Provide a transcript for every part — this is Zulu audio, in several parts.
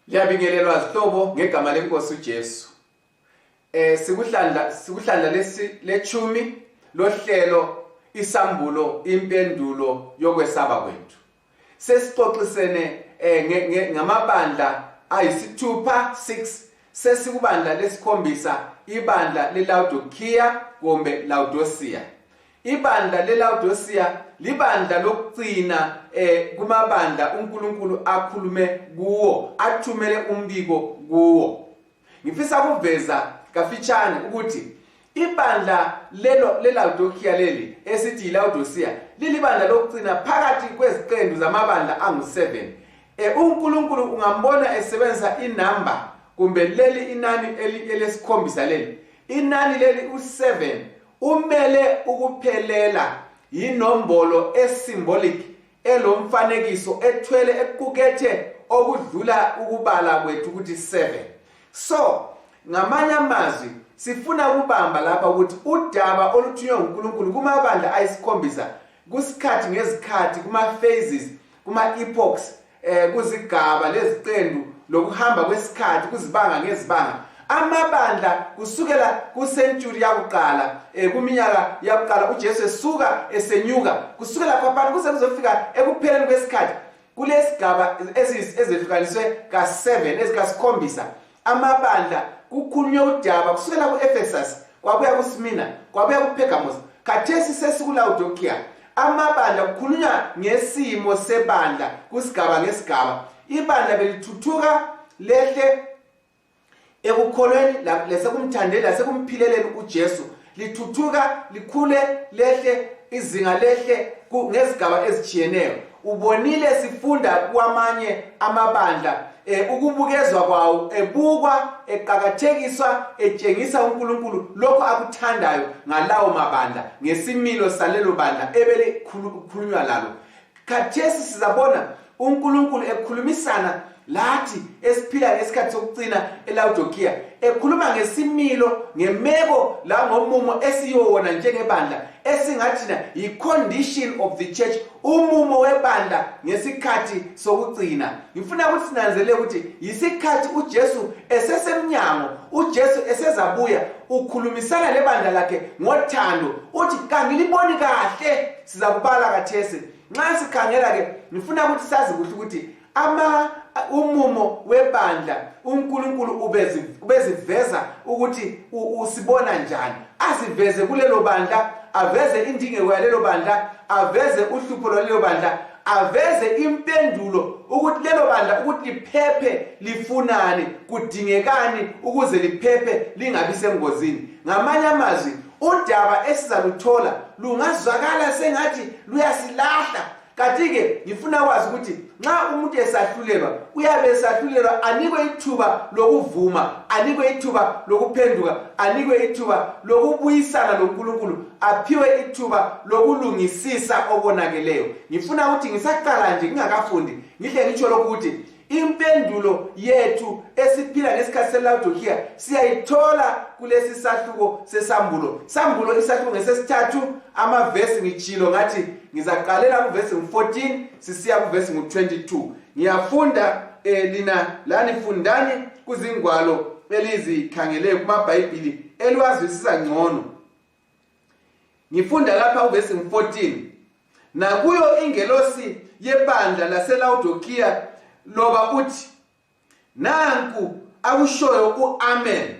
Liyabingelelwa zihlobo ngegama lenkosi uJesu. Sikuhlandla lechumi lohlelo isambulo impendulo yokwesaba kwethu. Sesixoxisene ngamabandla ayisithupha 6 sesikubandla lesikhombisa ibandla leLaodicea kumbe Laodicea. Ibandla leLaodicea libandla lokugcina kumabandla uNkulunkulu akhulume kuwo athumele umbiko kuwo. Ngifisa ukuveza kafitshane ukuthi ibandla leLaodicea leli esithi yiLaodicea lilibandla lokugcina phakathi kweziqendu zamabandla angu7. uNkulunkulu ungambona esebenzisa inamba kumbe leli inani elesikhombisa leli. Inani leli u7 umele ukuphelela inombolo esymbolic elomfanekiso ethwele equkethe okudlula ukubala kwethu ukuthi 7. So ngamanye amazwi sifuna ukubamba lapha ukuthi udaba oluthunywe uNkulunkulu kumabandla ayisikhombisa kusikhathi ngezikhathi kuma phases kuma epochs kuzigaba leziqendu lokuhamba kwesikhathi kuzibanga ngezibanga. Amabandla kusukela kucentury yakuqala kuminyaka yakuqala uJesu esuka esenyuka kusukela kwaphana kuze kuzofika ekupheleni kwesikhathi kulesigaba ezehlukaniswe ka7 ezikasikhombisa. Amabandla kukhulunywe udaba kusukela kuEfesus kwabuya kuSmyrna kwabuya kuPergamos khathesi sesikuLaodicea. Amabandla kukhulunywa ngesimo sebandla kusigaba ngesigaba. Ibandla belithuthuka lehle ekukholweni lesekumthandeni lasekumphileleni uJesu lithuthuka likhule lehle izinga lehle ngezigaba ezijiyeneyo. Ubonile sifunda kwamanye amabandla ukubukezwa kwawo ebukwa eqhakathekiswa etshengisa uNkulunkulu lokho akuthandayo ngalawo mabandla ngesimilo salelo bandla ebele khulunywa lalo. Khathesi sizabona uNkulunkulu ekhulumisana lathi esiphila ngesikhathi sokucina eLaodicea ekhuluma ngesimilo ngemeko la ngomumo esiyona njengebandla esingathina yi-condition of the church, umumo webandla ngesikhathi sokucina. Ngifuna ukuthi sinanzelele ukuthi yisikhathi uJesu esesemnyango, uJesu esezabuya ukhulumisana lebandla lakhe ngothando uthi kangiliboni kahle. Sizakubala kathesi nxa sikhangela ke ngifuna ukuthi sazi kuhle ukuthi umumo webandla uNkulunkulu ubeziveza ukuthi usibona njani. Asiveze kulelo bandla, aveze indingeko yalelo bandla, aveze uhlupho lwalelo bandla, aveze impendulo ukuthi lelo bandla ukuthi liphephe lifunani, kudingekani ukuze liphephe lingabi sengozini. Ngamanye amazwi udaba esizaluthola lungazwakala sengathi luyasilahla. Kanti-ke ngifuna ukwazi ukuthi nxa umuntu esahlulelwa uyabe esahlulelwa anikwe ithuba lokuvuma, anikwe ithuba lokuphenduka, anikwe ithuba lokubuyisana loNkulunkulu, aphiwe ithuba lokulungisisa okonakeleyo. Ngifuna ukuthi ngisaqala nje ngingakafundi ngihle ngitsho lokhu ukuthi impendulo yethu esiphila ngesikhathi seLaodicea siyayithola kulesi sahluko sesambulo. Sambulo isahluko ngesesithathu, amavesi ngitshilo ngathi ngizaqalela kuvesi 14 sisiya kuvesi 22. Ngiyafunda lina lani fundani kuzingwalo elizikhangeleyo kumaBhayibhili eliwazwisisa ngcono. Ngifunda lapha kuvesi 14 nakuyo ingelosi yebandla laseLaodicea loba uthi nanku akushoyo uAmen,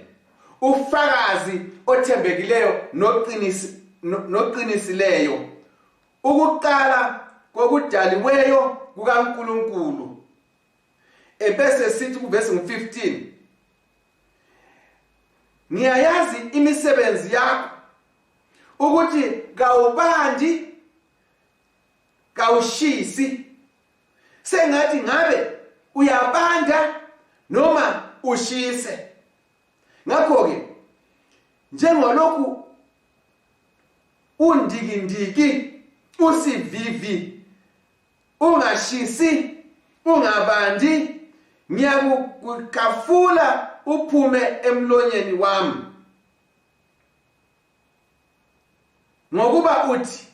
ufakazi othembekileyo noqinisileyo, ukuqala kokudaliweyo kukaNkulunkulu. Ebese sithi kuvesi 15 ngiyayazi imisebenzi yakho ukuthi kawubandi kawushisi, sengathi ngabe uyabanda noma ushise. Ngakho ke njengolokhu undikindiki usivivi ungashisi ungabandi, ngiyakukafula uphume emlonyeni wami. Ngokuba uthi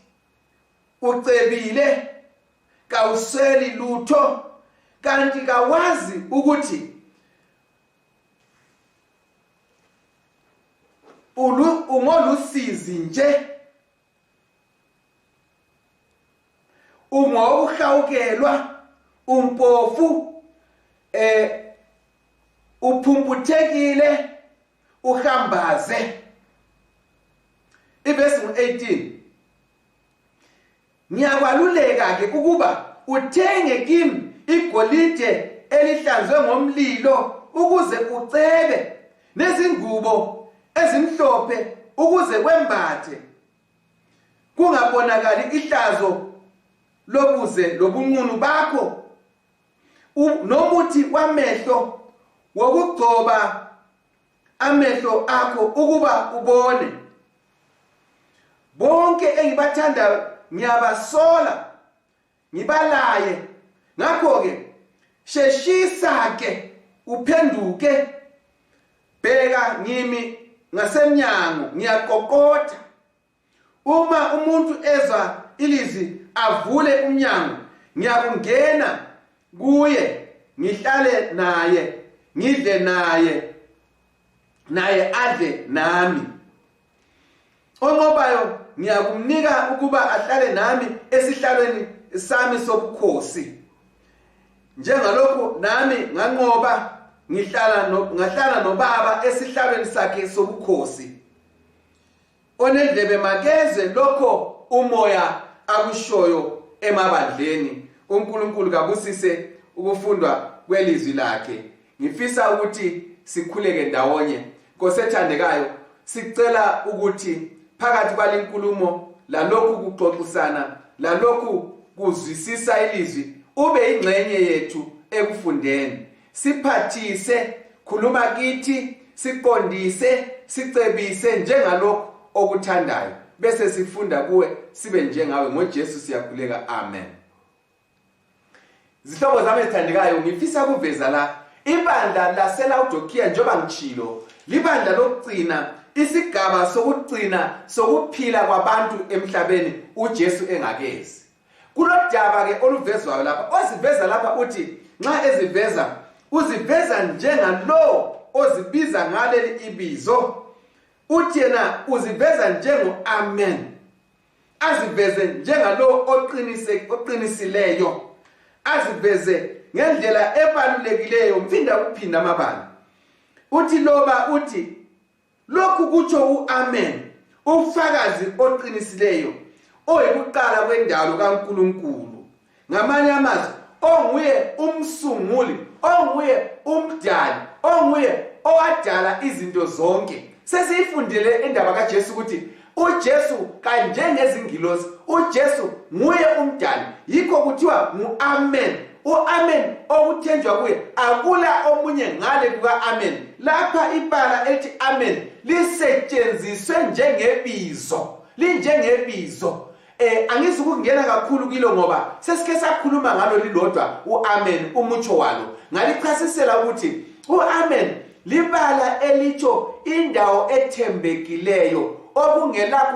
ucebile kawusweli lutho kanti kawazi ukuthi ungolusizi nje, ungowuhawukelwa, umpofu, uphumputhekile, uhambaze. Ivesi 18, ngiyakwaluleka ke ukuba uthenge kimi igolide elihlanzwe ngomlilo ukuze ucebe, nezingubo ezimhlophe ukuze wembathe, kungabonakali ihlazo lobuze lobunqunu bakho, nomuthi wamehlo wokugcoba amehlo akho ukuba ubone. Bonke engibathandayo ngiyabasola, ngibalaye. Ngakho-ke sheshisa ke uphenduke, bheka ngimi ngasemnyango ngiyaqoqotha. Uma umuntu ezwa ilizwi avule umnyango, ngiyakungena kuye, ngihlale naye, ngidle naye, naye adle nami. Onqobayo ngiyakumnika ukuba ahlale nami esihlalweni sami sobukhosi, njengalokhu nami nganqoba ngahlala noBaba esihlalweni sakhe sobukhosi. Onendlebe makezwe lokho umoya akushoyo emabandleni. uNkulunkulu kabusise ukufundwa kwelizwi lakhe. Ngifisa ukuthi sikhuleke ndawonye. Nkosi ethandekayo, sicela ukuthi phakathi kwale nkulumo lalokhu kuxoxisana, lalokhu kuzwisisa ilizwi, ube ingxenye yethu ekufundeni. Siphathise, khuluma kithi, siqondise, sicebise njengalokho okuthandayo. Bese sifunda kuwe sibe njengawe. NgoJesu siyakhuleka, amen. Zihlobo zami ezithandekayo, ngifisa ukuveza la ibandla laseLaodikiya njengoba ngitshilo, libandla lokugcina, isigaba sokugcina sokuphila kwabantu emhlabeni uJesu engakezi. Kulodaba ke oluvezwayo lapha, oziveza lapha uthi nxa eziveza uziveza njengalo ozibiza ngaleli ibizo. Uthi yena uziveza njengo amen, aziveze njengalo oqinisileyo, aziveze ngendlela ebalulekileyo. Mphinda kuphinda amabala, uthi loba uthi lokhu kutsho uamen, ufakazi oqinisileyo, oyikuqala kwendalo kaNkulunkulu. Ngamanye amazwi, onguye umsunguli, onguye umdali, onguye owadala izinto zonke. Sesiyifundile indaba kaJesu ukuthi uJesu kanjengezingilosi, uJesu nguye umdali, yikho kuthiwa nguamen. Uamen okuthenjwa kuye akula omunye ngale kuka-amen. Lapha ibala ethi amen lisetshenziswe njengebizo, linjengebizo. Angizukungena kakhulu kilo ngoba sesike sakhuluma ngalo lilodwa uamen, umutsho walo. Ngalichasisela ukuthi uamen libala elitsho indawo ethembekileyo, okungela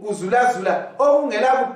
kuzulazula, okungela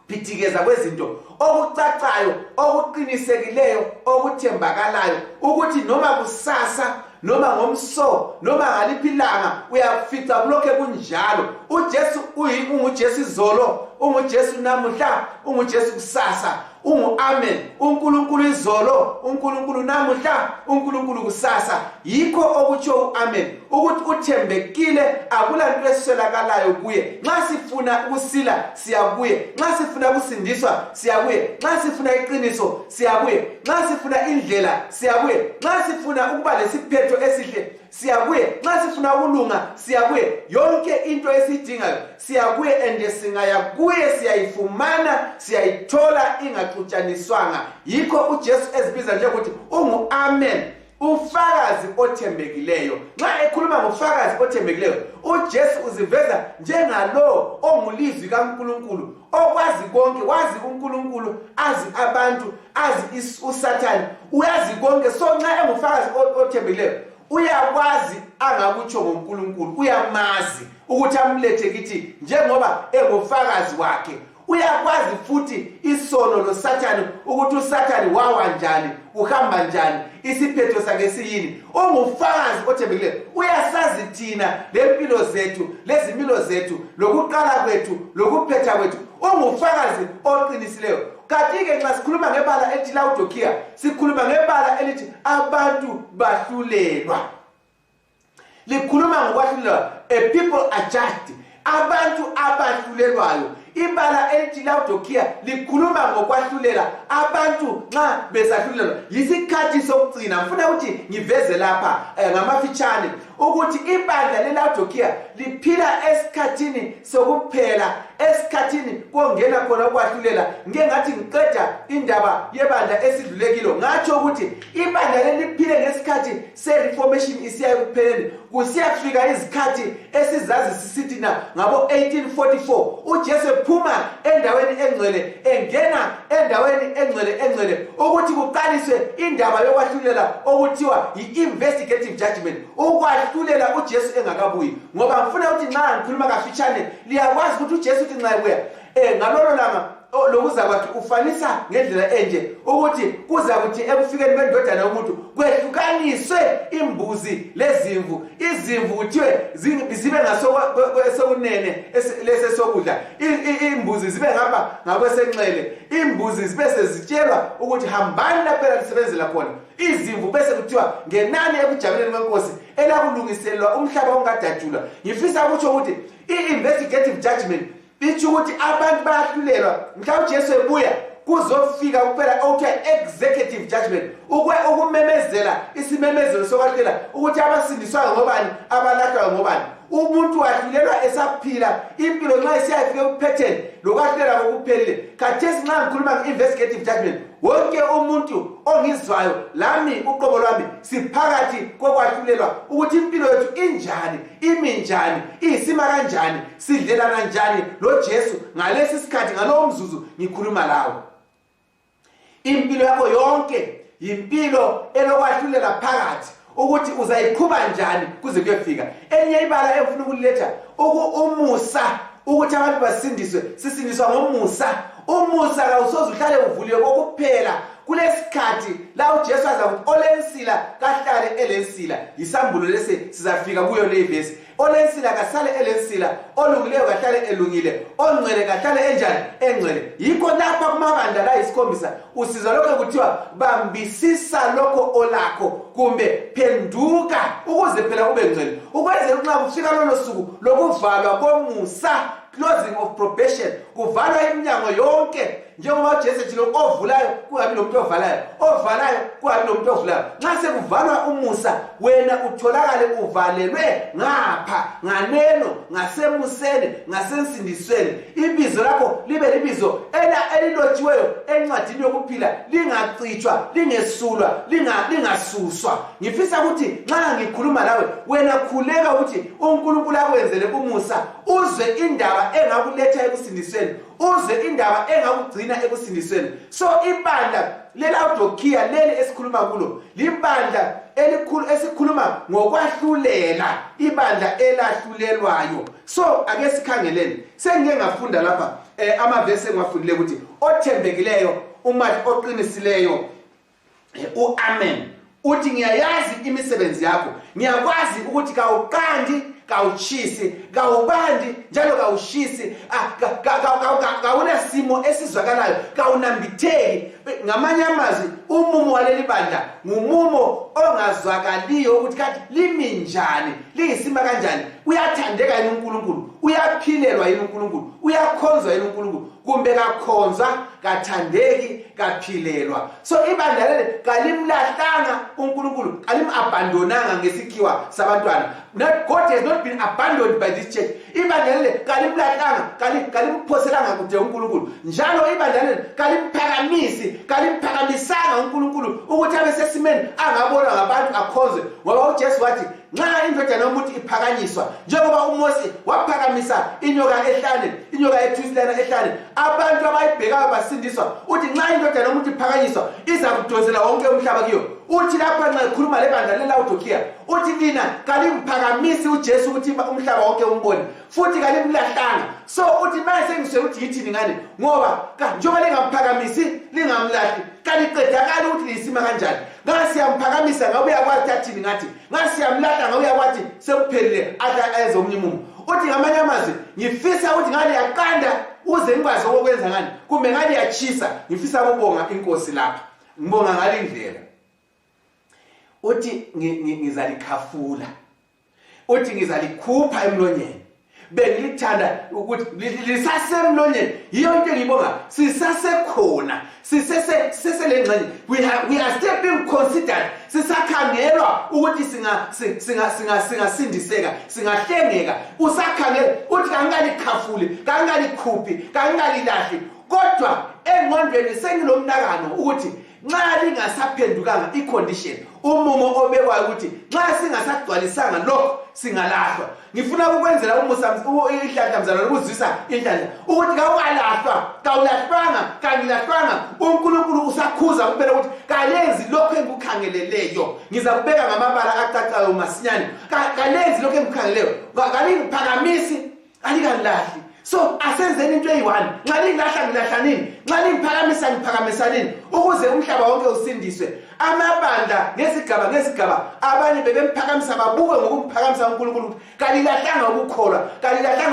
kuphithikeza kwezinto, okucacayo, okuqinisekileyo, okuthembakalayo, ukuthi noma kusasa, noma ngomso, noma ngaliphi ilanga uyafica kulokho kunjalo. uJesu unguJesu izolo, unguJesu namuhla, unguJesu kusasa, ungu-amen. uNkulunkulu izolo, uNkulunkulu namuhla, uNkulunkulu kusasa. Yikho okutsho uamen, ukuthi uthembekile, akula nto eswelakalayo kuye. Nxa sifuna ukusila siyakuye, nxa sifuna ukusindiswa siyakuye, nxa sifuna iqiniso siyakuye, nxa sifuna indlela siyakuye, nxa sifuna ukuba lesiphetho esihle siyakuye, nxa sifuna ukulunga siyakuye. Yonke into esiyidingayo siyakuye, ende singaya kuye siyayifumana, siyayithola ingaxutshaniswanga. Yikho uJesu ezibiza njengokuthi ungu-amen, ufakazi othembekileyo. Nxa ekhuluma ngofakazi othembekileyo, uJesu uziveza njengalo ongulizwi kaNkulunkulu, okwazi konke, wazi uNkulunkulu, azi abantu, azi uSathane, uyazi konke. So nxa engufakazi othembekileyo, uyakwazi angakutsho ngoNkulunkulu, uyamazi ukuthi amlethe kithi njengoba engufakazi wakhe. uyakwazi futhi isono loSathane ukuthi uSathane wawa njani, uhamba njani, isiphetho sakhe siyini. Ungufakazi othembekileyo, uyasazi thina lempilo zethu, lezimilo zethu, lokuqala kwethu, lokuphetha kwethu. Ungufakazi oqinisileyo. Kanti-ke nxa sikhuluma ngebala elithi Laodikia, sikhuluma ngebala elithi abantu bahlulelwa. Likhuluma ngokwahlulelwa, a people are just, abantu abahlulelwayo. Ibala elithi Laodikia likhuluma ngokwahlulela abantu nxa besahlulelwa. Yisikhathi sokugcina. Ngifuna ukuthi ngiveze lapha ngamafitshane ukuthi ibandla leLaodikia liphila esikhathini sokuphela, esikhathini kongena khona ukwahlulela. Ngeke ngathi ngiqeda indaba yebandla esidlulekilo ngatsho ukuthi ibandla leliphile ngesikhathi se-reformation isiya ekupheleni, kusiyafika izikhathi esizazi sisithi na ngabo 1844 uJesu ephuma endaweni engcwele engena endaweni engcwele ukuthi kuqaliswe indaba yokwahlulela okuthiwa yi-investigative judgment. Ukwahlulela uJesu engakabuyi, ngoba ngifuna ukuthi nxa ngikhuluma kafitshane liyakwazi ukuthi uJesu uthi nxa ebuya ngalolo langa lokuza kwakhe ufanisa ngendlela enje ukuthi kuza kuthi ekufikeni kwendodana yomuntu kwehlukaniswe imbuzi lezimvu. Izimvu kuthiwe zibe ngasokunene lesesokudla, imbuzi zibe ngapha ngakwesenxele, imbuzi zibe sezitshelwa ukuthi hambani lapha lisebenzela khona, izimvu bese kuthiwa ngenani ekujabuleni kwenkosi elakulungiselwa umhlaba ongadajulwa. Ngifisa ukutsho ukuthi i-investigative judgment itsho ukuthi abantu bayahlulelwa. Mhla uJesu ebuya kuzofika kuphela okuthiwa executive judgment, ukumemezela isimemezelo sokwahlulela ukuthi abasindiswayo ngobani, abalahlwayo ngobani. Umuntu wahlulelwa esaphila impilo nxa isiyafika ekuphetheni lokwahlulela kokuphelile. Khathesi nxa ngikhuluma nge-investigative judgment, wonke umuntu ongizwayo lami uqobo lwami siphakathi kokwahlulelwa ukuthi impilo yethu injani, imi njani, iyisima kanjani, sidlelana njani loJesu ngalesi sikhathi, ngalowo mzuzu ngikhuluma lawo. Impilo yakho yonke yimpilo elokwahlulela phakathi ukuthi uzayiqhuba njani kuze kuyefika. Enye ibala engifuna ukuletha umusa, ukuthi abantu basindiswe, sisindiswa ngomusa. Umusa kawusoze uhlale uvuliwe kokuphela kulesikhathi la uJesu azakuthi olensila kahlale elensila. Yisambulo lesi sizafika kuyo le verse. Olensila kasale elensila, olungileyo kahlale elungile, ongcwele kahlale enjani, engcwele. Yikho lapha kumabandla la isikhombisa usizwa lokho kuthiwa bambisisa lokho olakho, kumbe phenduka ukuze phela ube ngcwele. Ukwenzela nxa kufika lolo suku lokuvalwa komusa, closing of probation, kuvalwa iminyango yonke, njengoba uJesu ethi ovulayo kungabi nomuntu ovalayo, ovalayo kungabi nomuntu ovulayo. Nxa sekuvalwa umusa, wena utholakale uvalelwe ngapha, nganeno, ngasemuseni, ngasensindisweni. Ibizo lakho libe libizo elilotshiweyo encwadini yokuphila, lingacitshwa, lingesulwa, lingasuswa. Ngifisa ukuthi nxa ngikhuluma lawe, wena khuleka ukuthi uNkulunkulu akwenzele umusa, uzwe indaba engakuletha ekusindisweni, uzwe indaba engakugcina ekusindisweni. So ibandla leLaodikia leli esikhuluma kulo libandla elikhulu esikhuluma ngokwahlulela, ibandla elahlulelwayo. So ake sikhangeleni, sengike ngafunda lapha amavesi engiwafundile ukuthi othembekileyo, umathi oqinisileyo, uAmen, uthi ngiyayazi imisebenzi yakho, ngiyakwazi ukuthi kawuqandi, kawuchisi, kawubandi, njalo kawushisi, kawunasimo esizwakalayo, kawunambitheki. Ngamanye amazwi umumo waleli bandla ngumumo ongazwakaliyo ukuthi kathi limi njani, liyisima kanjani, uyathandeka yini uNkulunkulu, uyaphilelwa yini uNkulunkulu, uyakhonzwa yini uNkulunkulu, kumbe kakhonzwa, kathandeki, kaphilelwa. So ibandla leli kalimlahlanga uNkulunkulu, kalimabandonanga ngesikhiwa sabantwana. God has not been abandoned by this church. Ibandla leli kalimlahlanga, kalimphoselanga kude uNkulunkulu. Njalo ibandla leli kalimphakamisanga uNkulunkulu ukuthi abe sesimeni angabonwa ngabantu akhonzwe, ngoba uJesu wathi nxa indodana yomuntu iphakanyiswa, njengoba uMose waphakamisa inyoka ehlane, inyoka ethusilana ehlane, abantu abayibhekayo basindiswa. Uthi nxa indodana yomuntu iphakanyiswa, iza kudonsela wonke umhlaba kiyo. uthi lapha nxa ekhuluma lebandla leLaodikia uthi lina kalimphakamisi uJesu ukuthi umhlaba wonke umbone futhi kalimlahlanga. So uthi mase ngisho uthi yithini ngani ngoba njengoba lingamphakamisi lingamlahli kaliqedakala ukuthi lisima kanjani. Ngasiyamaphakamisa ngabe uyakwazi athini ngathi ngasiyamlahla ngabe uyakwazi sekuphelile aza omunye umuntu. Uthi ngamanye amazwi ngifisa ukuthi ngale yaqanda uze ngikwazi okwenza ngani kumbe ngale yachisa ngifisa ukubonga inkosi lapha ngibonga ngale indlela. Uthi ngizalikhafula uthi ngizalikhupha emlonyeni bengilithanda ukuthi lisasemlonyeni yiyo into engibonga sisasekhona siseselengxenye we are still being considered sisakhangelwa ukuthi singasindiseka singahlengeka usakhangela uthi kangalikhafuli kangalikhuphi kangalilahli kodwa engqondweni sengilomnakano ukuthi nxa lingasaphendukanga icondition umumo obekwayo ukuthi nxa singasagcwalisanga lokho singalahlwa. Ngifuna ukwenzela umusa inhlanhla mzalwane ukuzwisa inhlanhla ukuthi kawulahlwanga kangilahlwanga uNkulunkulu usakhuza kuphela ukuthi kalenzi lokho engikukhangeleleyo ngiza kubeka ngamabala acacayo masinyane kalenzi lokho engikukhangeleleyo kalingiphakamisi alikanilahli. So asenzeni into eyi1 nxa lingilahla ngilahla nini nxa lingiphakamisa ngiphakamisa nini ukuze umhlaba wonke usindiswe. Amabandla ngezigaba abanye bebemphakamisa babuke ngokumphakamisa uNkulunkulu kalilahlanga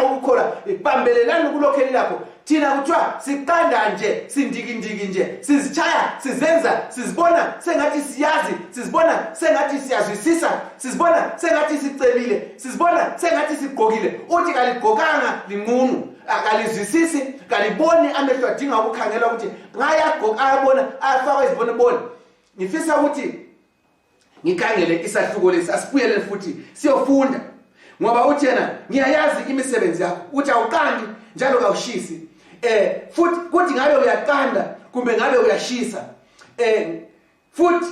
ukukholwa bambelelani kulokho elilapho. Thina kuthiwa siqanda nje sindikindiki nje sizitshaya sizenza sizibona sengathi siyazi sizibona sengathi siyazwisisa sizibona sengathi sicebile sizibona sengathi sigqokile. Uthi kaligqokanga linqunu akalizwisisi kaliboni amehlo adinga ukukhangelwa ukuthi ngayagqoka ayabona ayafaka izibonebone. Ngifisa ukuthi ngikhangele isahluko lesi asibuyele futhi siyofunda ngoba uthi yena ngiyayazi imisebenzi yakho uthi awuqandi njalo kawushisi futhi kuthi ngabe uyaqanda kumbe ngabe uyashisa futhi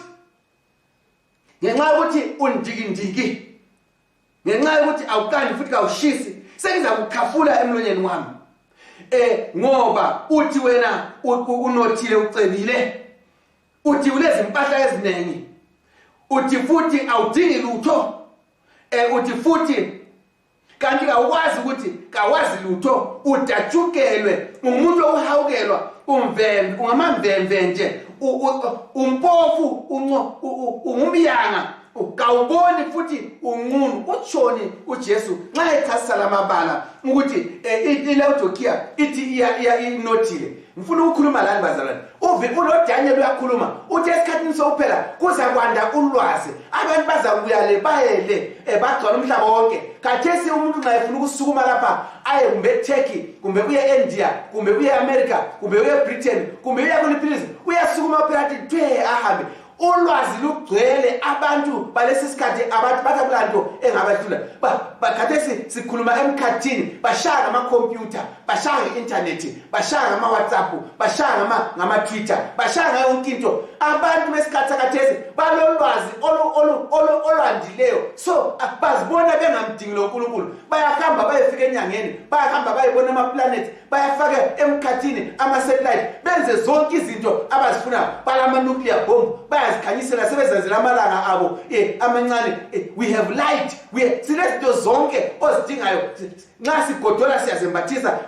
ngenxa ukuthi undikindiki ngenxa ukuthi awuqandi futhi kawushisi sengiza kukhafula emlonyeni wami ngoba uthi wena unothile ucebile uthi ulezimpahla eziningi uthi futhi awudingi lutho uthi futhi kanti kawukwazi ukuthi kawazi lutho udatshukelwe umuntu ohawukelwa umvembe ungamamvemve nje umpofu ungumyanga kawuboni futhi unqunu utshoni uJesu nxa echasisa lamabala ukuthi iLaodikia ithi iya inothile. Ngifuna ukukhuluma lani bazalwane uDaniel uyakhuluma uthi esikhathini sokuphela kuza kwanda ulwazi abantu bazakubuya le bayele bagcwala umhlaba wonke. Khathesi umuntu nxa efuna ukusukuma lapha aye kumbe eTurkey kumbe uye eIndia kumbe uye eAmerica kumbe uye eBritain kumbe uye kuliphilisi uyasukuma phela athi ahambe. Ulwazi lugcwele abantu balesi sikhathi abantu bathabulanto engabahlula bakhathesi sikhuluma emkhathini bashaya ngama-computer bashaya nge-internet bashaya ngama-WhatsApp bashaya ngama-Twitter bashaya yonke into. Abantu besikhathi sakhathesi balolwazi olwandileyo so bazibona bengamdingi lo Nkulunkulu bayahamba bayefika enyangeni bayahamba bayibona ama-planet bayafaka emkhathini ama-satellite benze zonke izinto abazifuna balama-nuclear bomb bayazikhanyisela sebezenzela amalanga abo amancane. We have light sinezinto zonke ozidingayo nxa sigodola siyazembathisa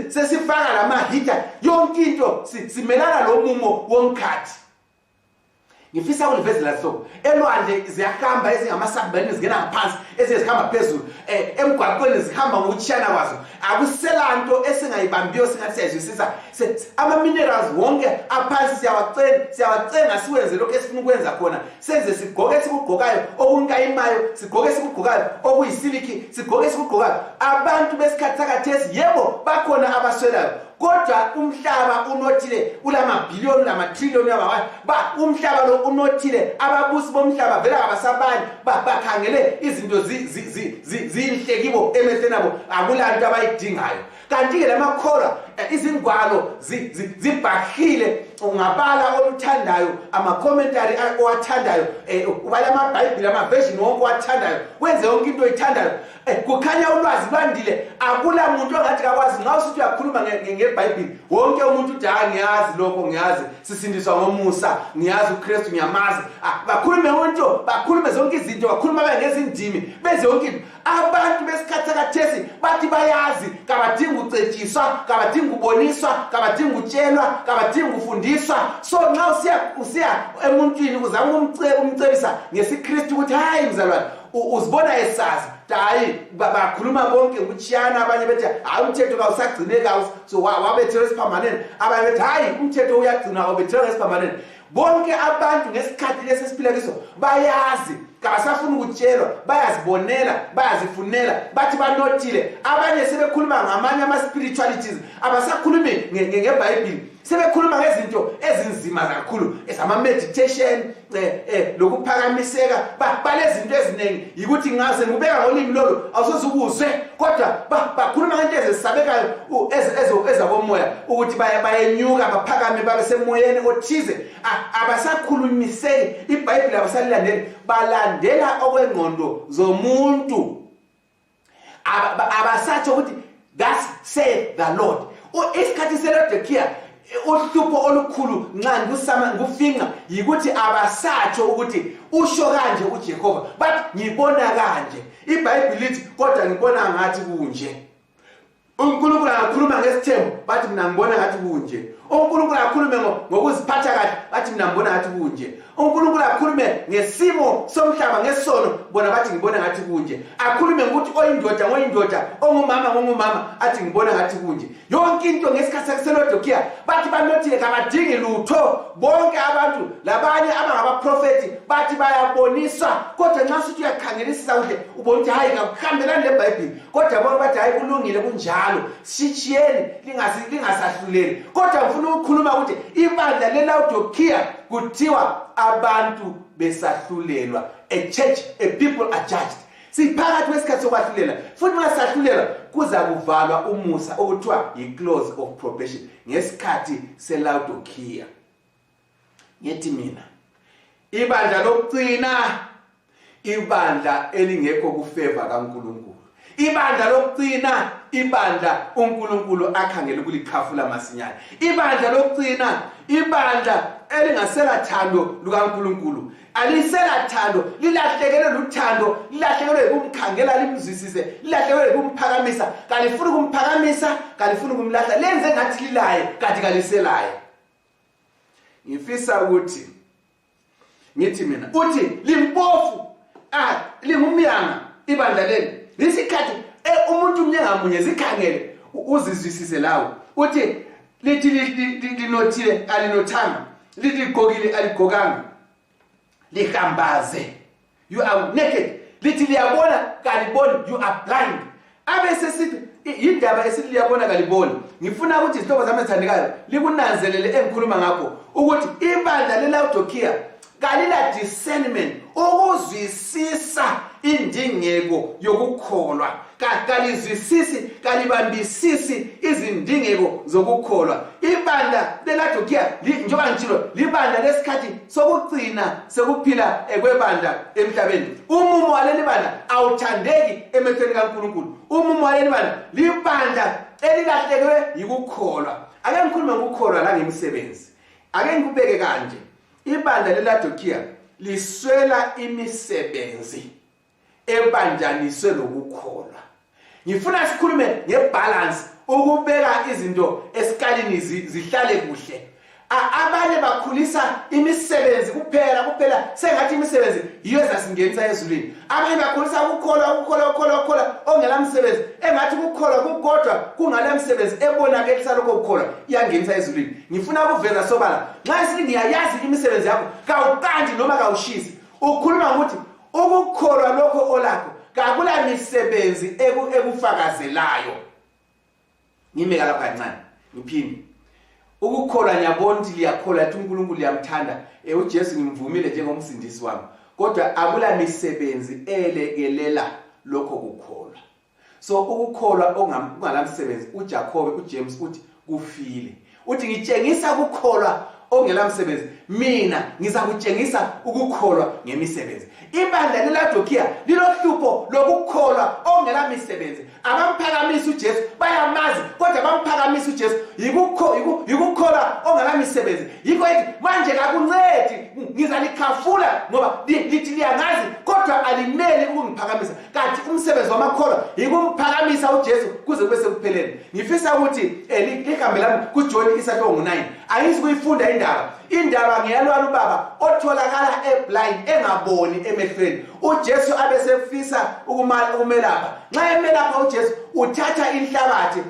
sesifaka lamahita yonke into simelana lo mumo womkhathi. Ngifisa ukulivezela so elwandle ziyahamba ezingama-submarine zingena ngaphansi ezihamba phezulu emgwaqweni zihamba ngokutshiyana kwazo akuselanto esingayibambiyo singathi siyazwisisa ama-minerals wonke aphansi siyawacenga siwenze lokho esifuna ukwenza khona senze sigqoke esikugqokayo okunkayimayo sigqoke esikugqokayo okuyisiliki sigqoke esikugqokayo. Abantu besikhathi sakhathesi yebo bakhona abaswelayo kodwa umhlaba unothile ulamabhiliyoni lamatriliyoni umhlaba lo unothile ababusi bomhlaba vela abasabani bakhangele izinto zinhle kibo emehlweni abo akulanto abayidingayo. Kanti ke lamakholwa izingwalo zibhahile ungabala oluthandayo ama-commentary owathandayo ubala amabhayibhili ama-version wonke owathandayo wenze yonke into oyithandayo kukhanya ulwazi lwandile akula muntu ongathi kakwazi nxa usithi uyakhuluma ngebhayibhili wonke umuntu uthi ngiyazi lokho ngiyazi sisindiswa ngomusa ngiyazi uKristu ngiyamazi bakhulume into bakhulume zonke izinto bakhuluma ngezindimi benze yonke into abantu besikhathi sakathesi bathi bayazi kabadinga ucetshiswa kabadinga uboniswa kabadinga utshelwa kabadinga ufundiswa so nxa usiya emuntwini uzama umcebisa ngesiKristu ukuthi hayi mzalwane uzibona esazi hayi bakhuluma bonke ukuchiyana abanye bethi hayi umthetho kawusagcineka so wabethelwa esiphambaneni abanye bethi hayi umthetho uyagcinwa wabethelwa esiphambaneni bonke abantu ngesikhathi lesesiphila kiso bayazi kabasafuna ukutshelwa bayazibonela bayazifunela bathi banothile abanye sebekhuluma ngamanye ama-spiritualities abasakhulumi ngebhayibhili sebekhuluma ngezinto ezinzima kakhulu ezama-meditation lokuphakamiseka balezinto eziningi yikuthi ngase ngibeka ngolimi lolo awusoze ukuzwe kodwa bakhuluma ngento ezisabekayo ezakomoya ukuthi bayenyuka baphakame babe semoyeni othize abasakhulumiseki ibhayibhili abasalilandeli balandela okwengqondo zomuntu abasatsho ukuthi thus saith the Lord isikhathi seLaodiceya uhlupho olukhulu nxa ngufinqa yikuthi abasatsho ukuthi usho kanje uJehova but ngibona kanje iBhayibhili lithi kodwa ngibona ngathi kunje uNkulunkulu akakhuluma ngesithembu bathi mina ngibona ngathi kunje uNkulunkulu akakhulume ngokuziphatha kahle bathi mina ngibona ngathi kunje uNkulunkulu akhulume ngesimo somhlaba ngesono bona bathi ngibona ngathi kunje akhulume ngokuthi oyindoda ongumama athi ngibona ngathi kunje yonke into ngesikhathi seLaodiceya bathi banothile kabadingi lutho bonke abantu labanye abangabaprofeti bathi bayaboniswa kodwa nxa usithi uyakhangelisisa kuhle ubona ukuthi hayi akuhambelani leBhayibhili kodwa bona bathi hayi kulungile kunjalo sishiyeni lingasahluleli kodwa ngifuna ukukhuluma ukuthi ibandla leLaodiceya kuthiwa abantu besahlulelwa a church a people are judged siphakathi kwesikhathi sokwahlulela futhi uma sahlulela kuza kuvalwa umusa okuthiwa yi-close of probation ngesikhathi seLaodiceya ngithi mina ibandla lokugcina ibandla elingekho kufeva kaNkulunkulu ibandla lokugcina ibandla uNkulunkulu akhangela ukulikhafula masinyane ibandla lokugcina ibandla elingasela thando lukaNkulunkulu alisela thando lilahlekelwe luthando lilahlekelwe ukumkhangela limzwisise lilahlekelwe ukumphakamisa kalifuna ukumphakamisa kalifuna ukumlahla lenze ngathi lilaye kanti kaliselaye ngifisa ukuthi ngithi mina uthi limpofu lingumyanga ibandla leli lisikhathi umuntu umnyengamunye zikhangele uzizwisise lawo uthi lithi linothile alinothanga lithi ligqokile aligqokanga lihambaze you are naked lithi liyabona kaliboni you are blind abese sithi indaba esithi liyabona kaliboni ngifuna ukuthi izihlobo zami ezithandekayo likunanzelele engikhuluma ngakho ukuthi ibandla leLaodiceya kalila discernment ukuzwisisa indingeko yokukholwa kalizwisisi kalibambisisi izindingeko zokukholwa ibandla leLaodiceya njengoba ngitshilo libandla lesikhathi sokugcina sekuphila kwebandla emhlabeni umumo waleli bandla awuthandeki emehlweni kaNkulunkulu umumo waleli bandla libandla elilahlekelwe yikukholwa ake ngikhulume ngokukholwa la ngemisebenzi ake ngikubeke kanje ibandla leLaodiceya liswela imisebenzi ebanjaniswe lokukholwa ngifuna sikhulume ngebalance ukubeka izinto esikalini zihlale kuhle abanye bakhulisa imisebenzi kuphela sengathi imisebenzi yiyo ezasingenisa ezulwini abanye bakhulisa ukukholwa ongela msebenzi engathi ukukholwa kukodwa kungala msebenzi ebonakelisa lokho ukukholwa iyangenisa ezulwini ngifuna ukuveza sobala nxa sithi ngiyayazi imisebenzi yakho kawuqandi noma kawushisi ukhuluma ukuthi ukukholwa lokho olakho kakula misebenzi ekufakazelayo ngimeka lapha kancane ngiphinde ukukholwa nyabona ukuthi liyakholwa ukuthi uNkulunkulu uyamthanda uJesu ngimvumile njengomsindisi wami kodwa akula misebenzi elekelela lokho kukholwa so ukukholwa ongalamsebenzi uJacob uJames uthi kufile. Uthi ngitshengisa ukukholwa ongelamsebenzi, mina ngizakutshengisa ukukholwa ngemisebenzi. Ibandla leLaodikia lilohlupho lokukholwa ongelamisebenzi. Abamphakamisa uJesu, bayamazi kodwa bamphakamisa uJesu yikukholwa ongelamisebenzi. Yikho ethi manje kakuncedi, ngizalikhafula ngoba lithi liyangazi kodwa alimeli ukungiphakamisa. Kanti umsebenzi wamakholwa yikumпhakamisa uJesu kuze kube sekupheleni. Ngifisa ukuthi lihambe lami kuJohn isahluko 9. Ayisi kuyifunda indaba ngeyalwana ubaba otholakala eblind, engaboni emehlweni. uJesu abesefisa ukumelapha. Nxa emelapha uJesu uthatha inhlabathi,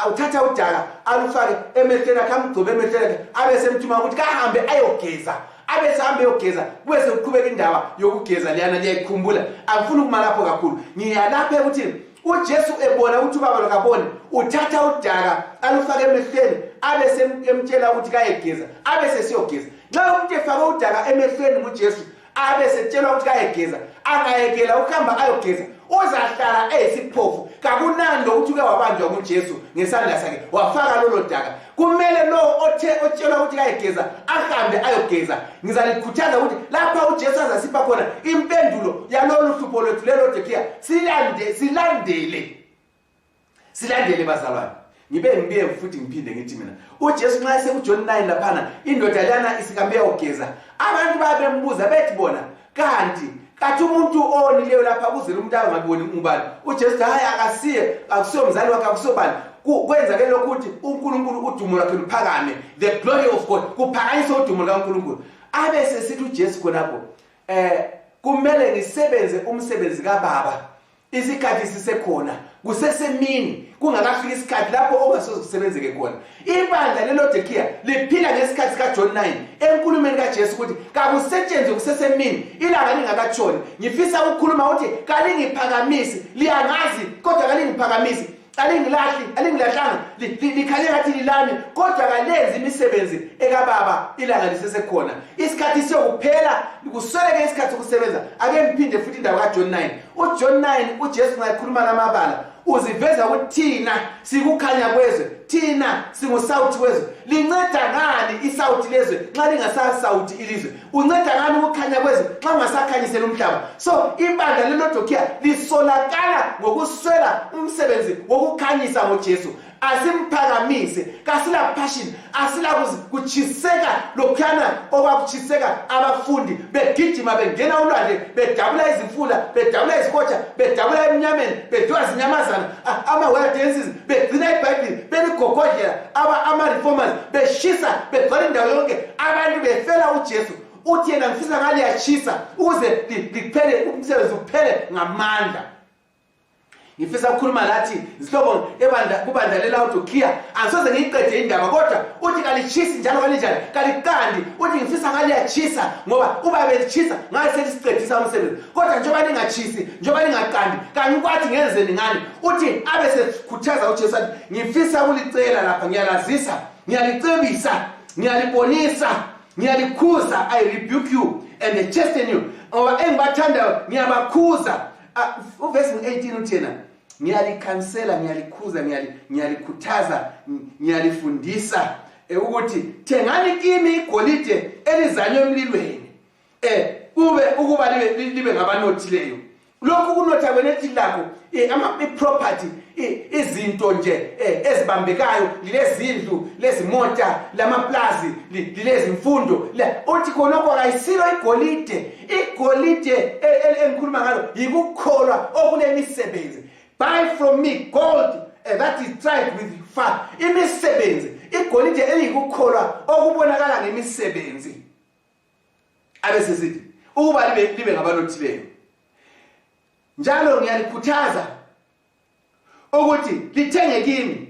uthatha udaka alufake emehlweni akhe, amgcobe emehlweni akhe, abesemthuma ukuthi kahambe ayogeza. Abesahambe yogeza bese uqhubeka indaba yokugeza leyana liyayikhumbula. Angifuni ukuma lapho kakhulu, ngiyalapha ukuthi uJesu ebona ukuthi ubaba lo kaboni, uthatha udaka alufake emehlweni abese emtshela ukuthi kayegeza, abese siyogeza. Nxa umuntu efake udaka emehlweni nguJesu abese tshelwa ukuthi kayegeza, angayekela ukuhamba ayogeza, uzahlala eyisiphofu. Kakunandi ukuthi uke wabanjwa nguJesu ngesandla sakhe wafaka lolo daka. Kumele lo otshelwa ukuthi kayegeza ahambe ayogeza. Ngizalikhuthaza ukuthi lapha uJesu azasipha khona impendulo yalolu hlupho lwethu leLaodikia, silandele bazalwane. Ngibuye futhi ngiphinde ngithi mina uJesu nxa sekuJohn 9 laphana indoda lana isikambe yogeza, abantu babembuza bethi bona kanti umuntu onileyo lapha kuze umuntu angaboni ngubani. uJesu hayi akusiyo mzali wakhe, akusobani. Kwenza ke lokhu ukuthi uNkulunkulu udumo lwakhe luphakame, the glory of God kuphakanyiswa udumo likaNkulunkulu. Abese sithi uJesu khonapho kumele ngisebenze umsebenzi kaBaba isikhathi sisekhona, kusesemini kungakafika isikhathi lapho ongasoze kusebenzeke khona. Ibandla leLaodikia liphila ngesikhathi sikaJohn 9 enkulumeni kaJesu ukuthi kakusetshenzwe kusesemini ilanga lingakatshoni. Ngifisa ukukhuluma ukuthi kalingiphakamisi, liyangazi kodwa kalingiphakamisi, alingilahlanga, likhanya ngathi lilami kodwa kalenzi imisebenzi ekaBaba ilanga lisesekhona. Isikhathi siyokuphela, kusweleke isikhathi sokusebenza. Ake ngiphinde futhi indaba kaJohn 9. uJohn 9 uJesu ngayikhuluma lamabala uziveza ukuthi thina sikukhanya kwezwe, thina singusawuthi wezwe. Linceda ngani isawuthi lezwe nxa lingasasawuthi ilizwe? Unceda ngani ukukhanya kwezwe nxa ungasakhanyisela umhlaba? So ibandla leLaodikia lisolakala ngokuswela umsebenzi wokukhanyisa ngoJesu. Asimphakamise, kasila passion, asila kuchiseka lokhana okwakuchiseka abafundi begijima bengena ulwandle, bedabula izimfula, bedabula izikotsha, bedabula emnyameni, bedwa izinyamazana, ama-wild dances, begcina iBhayibheli, beligogodlela ama-reformers, beshisa, begcwala indawo yonke, abantu befela uJesu. Uthi yena ngifisa ngale yachisa ukuze liphele umsebenzi uphele ngamandla. Ngifisa ukukhuluma lathi izihlobo kubandla leLaodikia, angisoze ngiyiqede indaba kodwa uthi kalichisi njalo kalinjani, kalikandi. Uthi ngifisa ngaliyachisa ngoba uba belichisa ngabe selisiqedisa umsebenzi, kodwa njengoba lingachisi, njengoba lingaqandi, kangikwathi ngenzeni ngani. Uthi abesekukhuthaza uJesu athi ngifisa ukulicela lapha, ngiyalazisa, ngiyalicebisa, ngiyalibonisa, ngiyalikhuza, I rebuke you and I chasten you. Ngoba engibathandayo ngiyabakhuza. Uverse 18 uthi yena ngiyalikhansela, ngiyalikhuza, ngiyalikhuthaza, ngiyalifundisa ukuthi thengani kimi igolide elizanywe emlilweni ukuba libe ngabanothileyo. Lokhu kunotha kwenethi lakho i-property, izinto nje ezibambekayo, lezindlu, lezimota, lamaplazi, lezimfundo. Uthi khonokho akayisilo igolide. Igolide engikhuluma ngalo yikukholwa okunemisebenzi. Buy from me gold that is tried with fire. Imisebenzi, igolide eliyikukholwa okubonakala ngemisebenzi. Abese sithi ukuba libe ngabanothileyo. Njalo ngiyalikhuthaza ukuthi lithenge kimi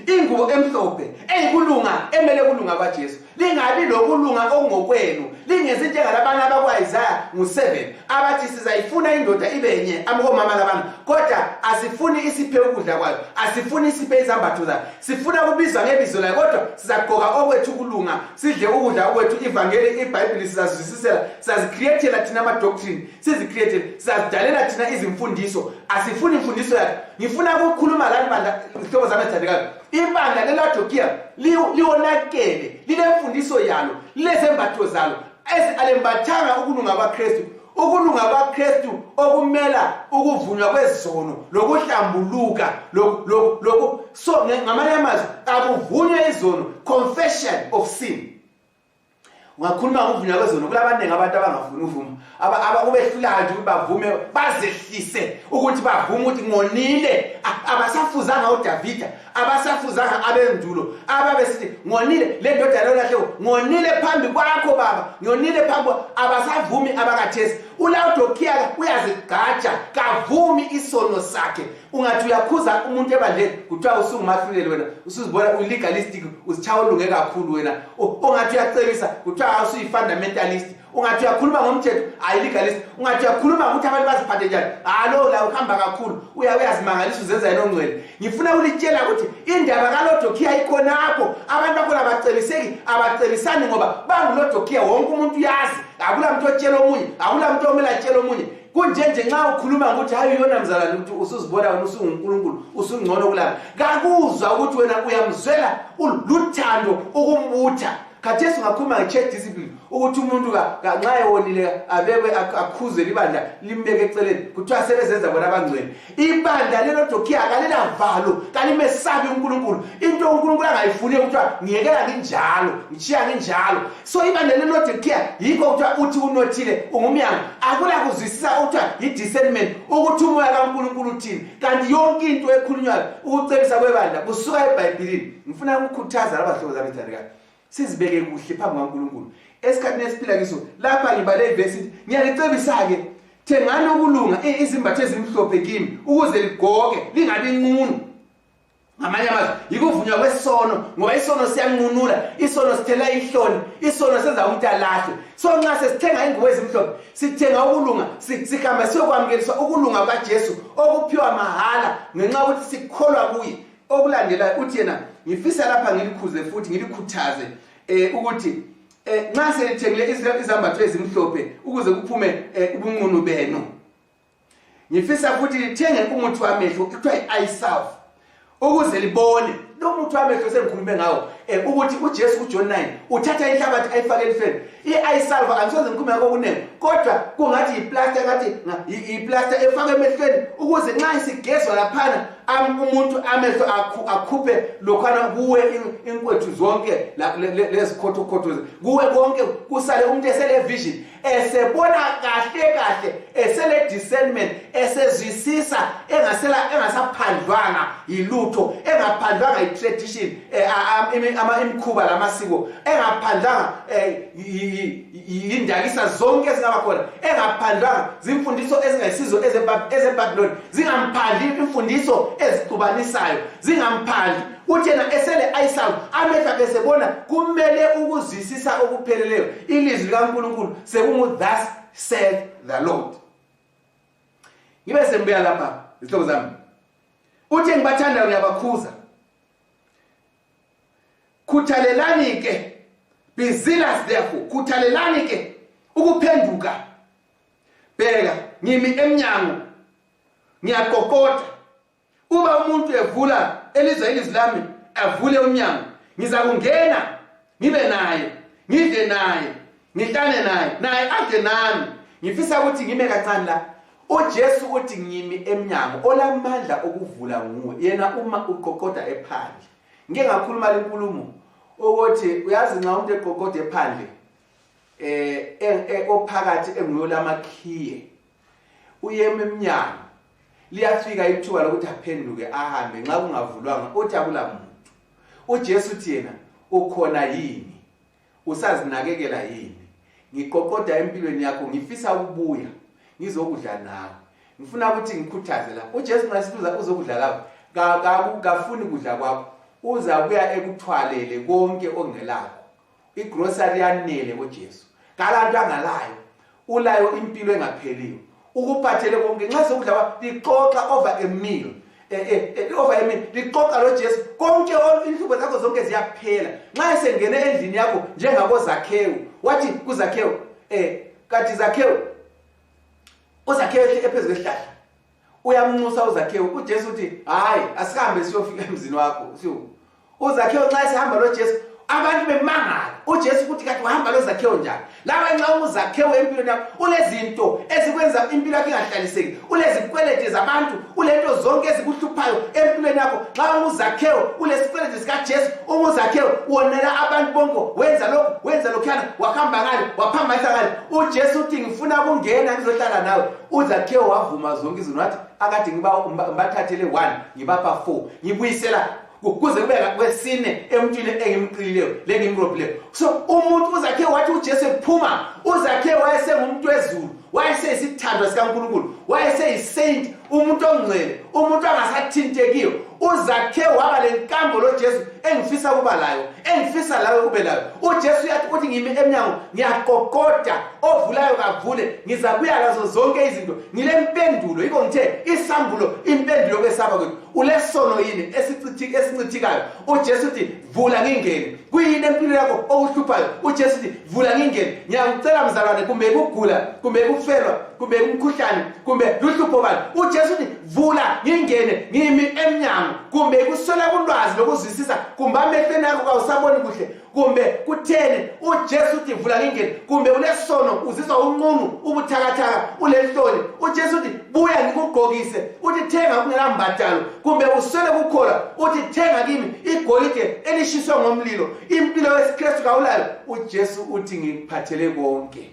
ingubo emhlophe eyikulunga, emele kulunga kwaJesu. Lingabi lokulunga ongokwenu, lingenzi njengalabana abakwaIsaya 7 abathi sizayifuna indoda ibenye omama labana, kodwa asifuni isiphe ukudla kwayo, asifuni isiphe izambatho zayo, sifuna kubizwa ngebizo layo, kodwa sizagqoka okwethu kulunga, sidle ukudla okwethu. Ivangeli, iBhayibheli sizazwisisela, sizazicreatela thina ama-doctrine, sizicreatela, sizazidalela thina izimfundiso. Asifuni imfundiso yakhe. Ngifuna ukukhuluma lani bandla, izihlobo zami ezithandekayo, ibandla leLaodikia liwonakele lilemfundiso yalo lezembatho zalo alembathanga ukulunga kwaKristu ukulunga kwaKristu okumela ukuvunywa kwezono lokuhlambuluka so ngamanye amazwi akuvunywe izono, confession of sin. Ungakhuluma ngokuvunywa kwezono kulabanenge abantu abangafuni uvuma abakubehlulayo nje bavume bazehlise ukuthi bavume ukuthi ngonile abasafuzanga uDavida abasafuzanga abendulo ababesithi ngonile le ndodana yolahleko ngonile phambi kwakho baba ngonile phambi abasavumi abakathesi uLaodikia uyazigaja kavumi isono sakhe. Ungathi uyakhuza umuntu ebandleni kuthiwa usungumafilele wena usuzibona ulegalistic usichawa ulunge kakhulu wena ungathi uyacebisa kuthiwa usuyifundamentalist ungathi uyakhuluma ngomthetho ayiligalist ungathi uyakhuluma ukuthi abantu baziphathe njani alo la uhamba kakhulu uyazimangalisa uzenza yena ongcwele. Ngifuna ulitshela ukuthi indaba kaLaodikia ikhonapho abantu bakhona abacebisani ngoba banguLaodikia wonke umuntu uyazi akula muntu otshela omunye akula muntu omela atshela omunye kunjenje nxa ukhuluma ukuthi hayi yona mzalwane ukuthi usuzibona wena usunguNkulunkulu usungcono kulana kakuzwa ukuthi wena uyamzwela uluthando ukumbutha. Khathesi ungakhuluma nge-church discipline ukuthi umuntu nxa ewonile abekwe akhuze libandla limbeke eceleni kuthiwa sebezenza bona abangcwele. Ibandla leLaodikia kalilavalo kalimesabi uNkulunkulu into uNkulunkulu angayifuni kuthiwa ngiyekela nginjalo ngichiya nginjalo. So ibandla leLaodikia yikho kuthiwa uthi unothile ungumyanga akula kuzwisisa kuthiwa i-discernment ukuthi umoya kaNkulunkulu uthini kanti yonke into ekhulunywayo ukucebisa kwebandla kusuka eBhayibhelini. Ngifuna ukukhuthaza abahlobo zami ethandekayo sizibeke kuhle phambi kaNkulunkulu esikhathini esiphila kiso. Lapha ngibale iverse ngiyalicebisa ke thengani ukulunga izimbatho ezimhlophe kimi ukuze ligoke lingabi nqunu. Ngamanye amazwi yikuvunywa kwesono ngoba isono siyanqunula isono sithela ihloni isono senza umuntu alahle. So nxa sesithenga ingubo ezimhlophe sithenga ukulunga sikhamba siyokwamukeliswa ukulunga kwaJesu okuphiwa mahala ngenxa ukuthi sikholwa kuye. Okulandela uthi yena ngifisa lapha ngilikhuze futhi ngilikhuthaze ukuthi nxa selithengile izambatho ezimhlophe ukuze kuphume ubunqunu benu. Ngifisa futhi lithenge umuthi wamehlo kuthiwa i-eye salve ukuze libone. Lo muthi wamehlo sengikhulume ngawo ukuthi uJesu kuJohn 9 uthatha inhlabathi ayifake elifeni. I-eye salve angisoze ngikhulume ngakho kunene kodwa kungathi yiplaster ngathi yiplaster efake emehlweni ukuze nxa isigezwa laphana umuntu amehlo akhuphe lokhana kuwe inkwethu zonke lezikhotho kuwe konke kusale umuntu esele vision esebona kahle esele discernment esezwisisa engasaphandlwanga yilutho engaphandlwanga i-tradition imikhuba lamasiko engaphandlanga indakisa zonke ezingaba khona engaphandlanga zimfundiso ezingayisizo ezeBabylon zingamphandli imfundiso ezixubanisayo zingamphandli. Uthi yena esele ayisawu amehlo besebona kumele ukuzwisisa okupheleleyo ilizwi likaNkulunkulu sekumu thus said the Lord. Ngibe sembuya lapha izihlobo zami uthi ngibathanda ngiyabakhuza khuthalelani ke be zealous therefore khuthalelani ke ukuphenduka. Bheka ngimi emnyango ngiyaqoqoda uba umuntu evula elizwe lami avule umnyango ngiza kungena ngibe naye ngidle naye ngihlane naye adle nami. Ngifisa ukuthi ngime kancane la uJesu uthi ngimi emnyango olamandla okuvula nguwe yena uma uqoqoda ephandle. Ngike ngakhuluma lenkulumo ukuthi uyazi nxa umuntu eqoqoda ephandle ophakathi engiyolamakhiye uyema emnyango liyafika ithuba lokuthi aphenduke ahambe nxa kungavulwanga uthi akula muntu. uJesu uthi yena ukhona yini usazinakekela yini ngiqoqoda empilweni yakho ngifisa ukubuya ngizokudla nawe. Ngifuna ukuthi ngikhuthaze la uJesu nxa sibuza uzokudla lapho kafuni kudla kwakho uzabuya ekuthwalele konke ongelakho. Igrocery yanele kuJesu kalantu angalayo ulayo impilo engapheliyo ukuphathele konke nxa sokudla kwakho lixoxa over a meal lixoxa loJesu konke inhlupho zakho zonke ziyaphela nxa esengene endlini yakho njengabo Zakhewu. Wathi kuZakhewu kathi Zakhewu uZakhewu ephezulu kwesihlahla uyamnxusa uZakhewu. uJesu uthi hayi asihambe siyofika emzini wakho uZakhewu nxa esehamba loJesu abantu bemangala uJesu kuthi kanti wahamba loZakhewu njani laba nxa uZakhewu empilweni yakho ulezinto ezikwenza impilo yakho ingahlaliseki ulezikwelede zabantu ulento zonke ezikuhluphayo empilweni yakho nxa uZakhewu ulesikwelede sikaJesu uZakhewu wonela abantu bonke wenza lokhuyana wakhamba ngale waphambanisa ngale uJesu uthi ngifuna ukungena ngizohlala nawe uZakhewu wavuma zonke izinto wathi akade ngibathathele 1 ngibapha 4 ngibuyisela kuze kube kwesine emntwini engimqilileyo lengimrobhileyo so umuntu uZakhewu wathi uJesu ephuma uZakhewu wayesengumuntu wezulu wayeseyisithandwa sikaNkulunkulu wayeseyisaint umuntu ongcwele umuntu angasathintekiyo uZakhewu waba lenkambo loJesu engifisa kuba layo engifisa lawe ube layo uJesu yathi uthi ngimi emnyango ngiyaqoqoda ovulayo kavule ngizabuya lazo zonke izinto ngilempendulo yiko ngithe isambulo impendulo kwesaba kwethu ulesono yini esincithikayo uJesu uthi vula ngingene kuyini empilo yakho okuhluphayo uJesu uthi vula ngingene ngiyakucela mzalwane kumbe ukugula kumbe ukufelwa kumbe umkhuhlane kumbe luhlupho bani uJesu uthi vula ngingene ngimi emnyango kumbe kusola ulwazi lokuzwisisa kumbe amehlweni akho awusaboni kuhle kumbe kuthene uJesu uthi vula ngingene kumbe ulesono uzizwa unqunu ubuthakathaka ulenhloni uJesu uthi buya ngikugqokise uthi thenga kungela mbadalo kumbe uswele kukhola uthi thenga kimi igolide elishiswe ngomlilo impilo yeSikristu kawulayo uJesu uthi ngikuphathele konke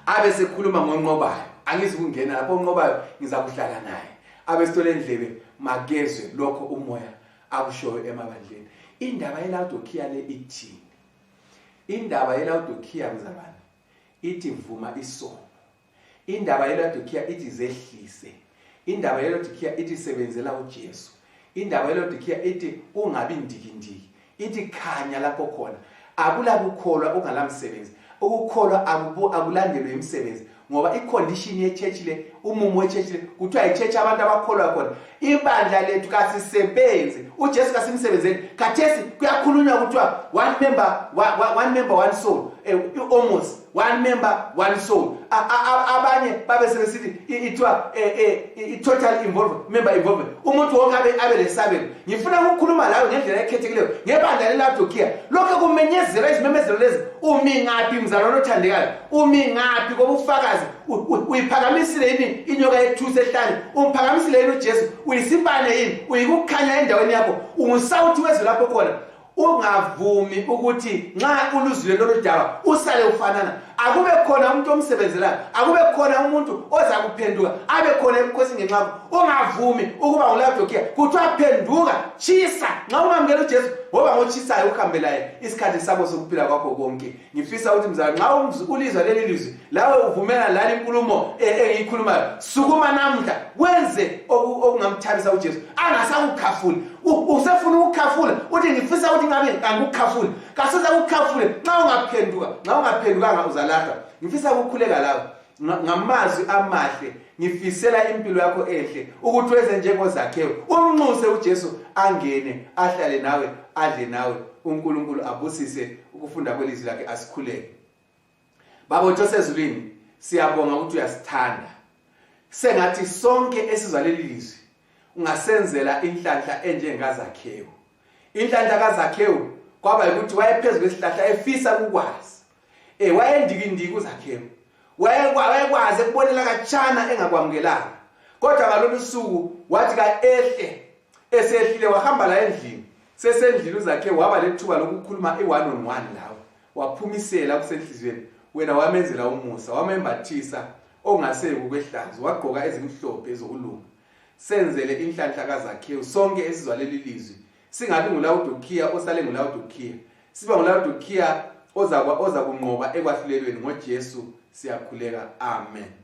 abe sekhuluma ngonqobayo angizi kungena lapho onqobayo ngizakuhlala naye abe sitole endlebe makezwe lokho umoya akushoyo emabandleni indaba yeLaodikiya le ithini indaba yeLaodikiya mzalwane ithi vuma isono indaba yeLaodikiya ithi zehlise indaba yeLaodikiya ithi sebenzela uJesu indaba yeLaodikiya ithi ungabi ndikindiki ithi khanya lapho khona akula kukholwa ungalamsebenzi ukukholwa akulandelwe imisebenzi ngoba icondition yechurch le umumo wechurch le kuthiwa ichurch abantu abakholwa khona ibandla lethu kasisebenze uJesu kasimsebenzeni khathesi kuyakhulunywa kuthiwa one member one soul almost one member one soul abanye babe sebesithi ithiwa total member involvement umuntu wonke abe lesabelo ngifuna ukukhuluma lawe ngendlela ekhethekileyo ngebandla leLaodikiya lokho kumenyezela izimemezelo lezi umi ngaphi mzalwane othandekayo umi ngaphi kobufakazi uyiphakamisile yini inyoka yethusi ehlane umphakamisile yini uJesu uyisibane yini uyikukhanya endaweni yakho ungusawuthi wezwe lapho khona ungavumi ukuthi nxa uluzwile loludaba usale ufanana akube khona umuntu omsebenzelayo akube khona umuntu oza kuphenduka abe khona ebukhosini ngenxa ungavumi ukuba nguLaodikiya kuthiwa phenduka chisa nxa ungamukela uJesu ngoba ngochisayo ukhambelaye isikhathi sakho sokuphila kwakho konke ngifisa ukuthi mzala nxa ulizwa leli lizwi lawe uvumela lali inkulumo engiyikhulumayo sukuma namhla wenze okungamthabisa uJesu angasakukhafuli usefuna ukukhafula uthi ngifisa ukuthi ngabe angikukhafule kasoza ukukhafule nxa ungaphendukanga uzalahla ngifisa ukukhuleka lawe ngamazwi amahle ngifisela impilo yakho ehle ukuthi wenze njengoZakhewu umnxuse uJesu angene ahlale nawe adle nawe uNkulunkulu abusise ukufunda kwelizwi lakhe asikhuleke babotho sezulwini siyabonga ukuthi uyasithanda sengathi sonke esizwa leli lizwi ungasenzela inhlanhla enjengaZakhewu inhlanhla kaZakhewu kwaba ukuthi wayephezulu kwesihlahla efisa ukwazi wayendikindiki uZakhewu wayekwazi ukubonela kachana engakwamukelanga kodwa ngalolu suku wathi esehlile wahamba la endlini sesendlini uZakhewu waba lethuba lokukhuluma i1 on 1 lawo waphumisela kusenhlizweni wena wamenzela umusa wamembathisa ongaseke kwehlazo wagqoka ezimhlophe ezokulunga senzele inhlanhla kaZakhewu sonke esizwa leli lizwi singabi nguLaodikiya osale nguLaodikiya siba nguLaodikiya oza kunqoba ekwahlulelweni ngoJesu siyakhuleka amen.